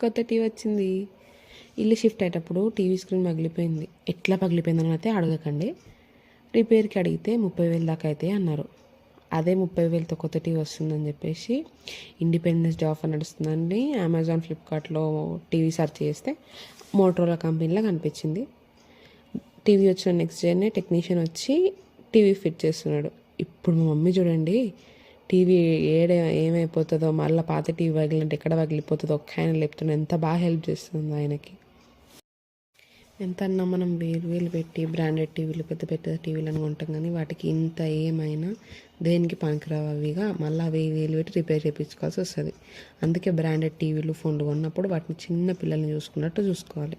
కొత్త టీవీ వచ్చింది. ఇల్లు షిఫ్ట్ అయ్యేటప్పుడు టీవీ స్క్రీన్ పగిలిపోయింది. ఎట్లా పగిలిపోయిందని అయితే అడగకండి. రిపేర్కి అడిగితే 30,000 దాకా అయితే అన్నారు. అదే 30,000తో కొత్త టీవీ వస్తుందని చెప్పేసి ఇండిపెండెన్స్ డే ఆఫర్ నడుస్తుందండి. అమెజాన్, ఫ్లిప్కార్ట్లో టీవీ సెర్చ్ చేస్తే మోటరోలా కంపెనీలో కనిపించింది. టీవీ వచ్చిన నెక్స్ట్ డేనే టెక్నీషియన్ వచ్చి టీవీ ఫిట్ చేస్తున్నాడు. ఇప్పుడు మా మమ్మీ చూడండి, టీవీ ఏమైపోతుందో, మళ్ళీ పాత టీవీ పగిలింటే ఎక్కడ పగిలిపోతుందో ఒక్క ఆయన లేపుతున్నా ఎంత బాగా హెల్ప్ చేస్తుంది ఆయనకి. ఎంత అన్నా మనం వేలు పెట్టి బ్రాండెడ్ టీవీలు, పెద్ద పెద్ద టీవీలను కొంటాం, కానీ వాటికి ఇంత ఏమైనా దేనికి పనికిరావు. అవిగా మళ్ళీ 1,000 పెట్టి రిపేర్ చేయించుకోవాల్సి వస్తుంది. అందుకే బ్రాండెడ్ టీవీలు, ఫోన్లు కొన్నప్పుడు వాటిని చిన్న పిల్లల్ని చూసుకున్నట్టు చూసుకోవాలి.